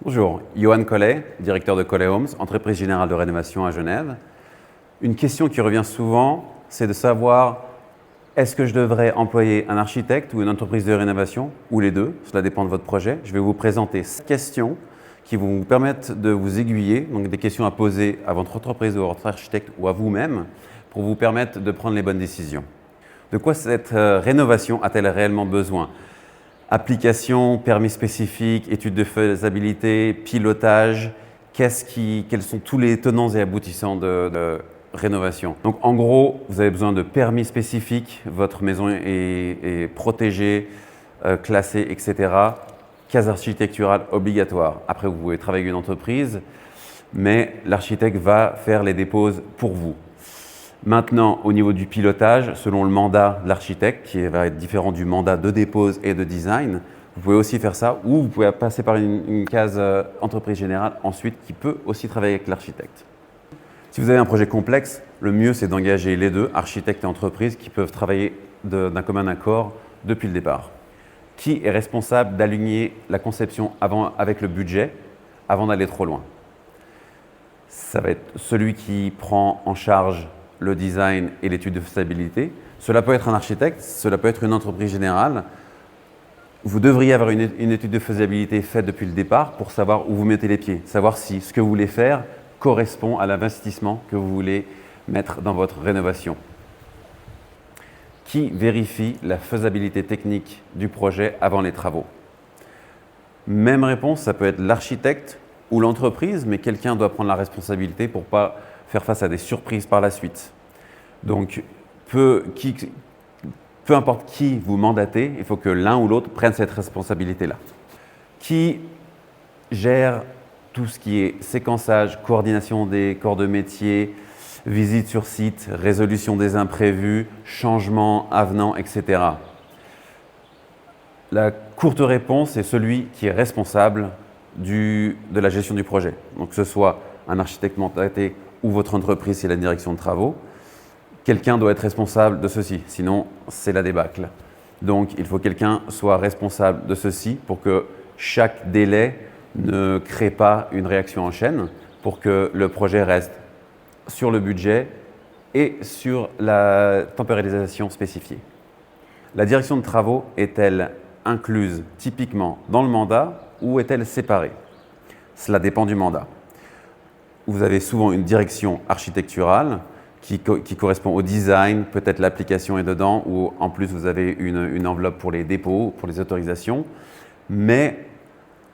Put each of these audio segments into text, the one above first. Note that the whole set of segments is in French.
Bonjour, Johan Collet, directeur de Collet Homes, entreprise générale de rénovation à Genève. Une question qui revient souvent, c'est de savoir est-ce que je devrais employer un architecte ou une entreprise de rénovation ou les deux? Cela dépend de votre projet. Je vais vous présenter 7 questions qui vont vous permettre de vous aiguiller, donc des questions à poser à votre entreprise ou à votre architecte ou à vous-même pour vous permettre de prendre les bonnes décisions. De quoi cette rénovation a-t-elle réellement besoin? Application, permis spécifique, études de faisabilité, pilotage, quels sont tous les tenants et aboutissants de rénovation. Donc en gros, vous avez besoin de permis spécifiques, votre maison est protégée, classée, etc. Case architecturale obligatoire. Après, vous pouvez travailler avec une entreprise, mais l'architecte va faire les déposes pour vous. Maintenant, au niveau du pilotage, selon le mandat de l'architecte, qui va être différent du mandat de dépose et de design, vous pouvez aussi faire ça, ou vous pouvez passer par une case entreprise générale ensuite, qui peut aussi travailler avec l'architecte. Si vous avez un projet complexe, le mieux c'est d'engager les deux, architecte et entreprise, qui peuvent travailler d'un commun accord depuis le départ. Qui est responsable d'aligner la conception avec le budget avant d'aller trop loin? Ça va être celui qui prend en charge le design et l'étude de faisabilité. Cela peut être un architecte, cela peut être une entreprise générale. Vous devriez avoir une étude de faisabilité faite depuis le départ pour savoir où vous mettez les pieds, savoir si ce que vous voulez faire correspond à l'investissement que vous voulez mettre dans votre rénovation. Qui vérifie la faisabilité technique du projet avant les travaux? Même réponse, ça peut être l'architecte ou l'entreprise, mais quelqu'un doit prendre la responsabilité pour ne pas faire face à des surprises par la suite. Donc, peu importe qui vous mandatez, il faut que l'un ou l'autre prenne cette responsabilité-là. Qui gère tout ce qui est séquençage, coordination des corps de métier, visite sur site, résolution des imprévus, changements, avenants, etc. La courte réponse est celui qui est responsable de la gestion du projet. Donc, que ce soit un architecte mandaté ou votre entreprise, c'est la direction de travaux. Quelqu'un doit être responsable de ceci, sinon c'est la débâcle. Donc, il faut que quelqu'un soit responsable de ceci pour que chaque délai ne crée pas une réaction en chaîne, pour que le projet reste sur le budget et sur la temporalisation spécifiée. La direction de travaux est-elle incluse typiquement dans le mandat ou est-elle séparée? Cela dépend du mandat. Vous avez souvent une direction architecturale qui correspond au design, peut-être l'application est dedans, ou en plus vous avez une enveloppe pour les dépôts, pour les autorisations. Mais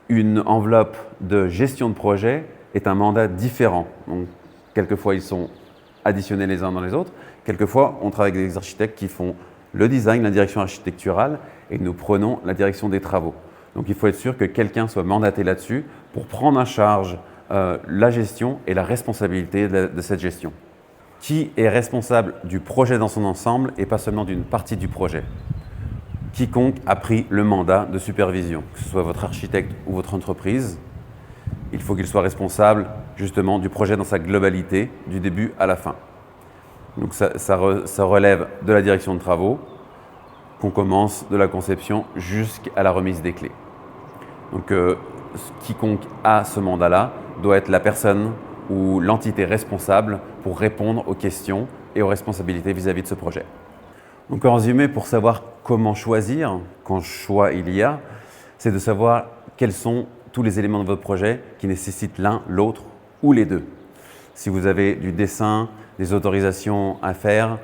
une enveloppe de gestion de projet est un mandat différent. Donc, quelquefois, ils sont additionnés les uns dans les autres. Quelquefois, on travaille avec des architectes qui font le design, la direction architecturale, et nous prenons la direction des travaux. Donc, il faut être sûr que quelqu'un soit mandaté là-dessus pour prendre en charge la gestion et la responsabilité de cette gestion. Qui est responsable du projet dans son ensemble et pas seulement d'une partie du projet? Quiconque a pris le mandat de supervision, que ce soit votre architecte ou votre entreprise, il faut qu'il soit responsable justement du projet dans sa globalité, du début à la fin. Donc ça relève de la direction de travaux, qu'on commence de la conception jusqu'à la remise des clés. Donc quiconque a ce mandat-là doit être la personne ou l'entité responsable pour répondre aux questions et aux responsabilités vis-à-vis de ce projet. Donc en résumé, pour savoir comment choisir, quand choix il y a, c'est de savoir quels sont tous les éléments de votre projet qui nécessitent l'un, l'autre ou les deux. Si vous avez du dessin, des autorisations à faire,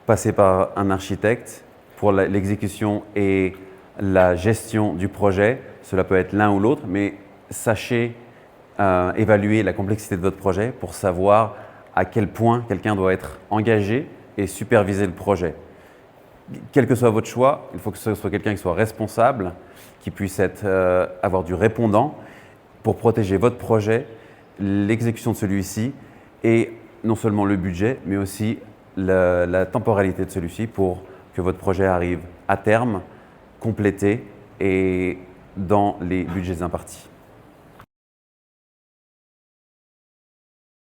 passez par un architecte pour l'exécution et la gestion du projet. Cela peut être l'un ou l'autre, mais sachez évaluer la complexité de votre projet pour savoir à quel point quelqu'un doit être engagé et superviser le projet. Quel que soit votre choix, il faut que ce soit quelqu'un qui soit responsable, qui puisse avoir du répondant pour protéger votre projet, l'exécution de celui-ci et non seulement le budget, mais aussi la temporalité de celui-ci pour que votre projet arrive à terme, complété et dans les budgets impartis.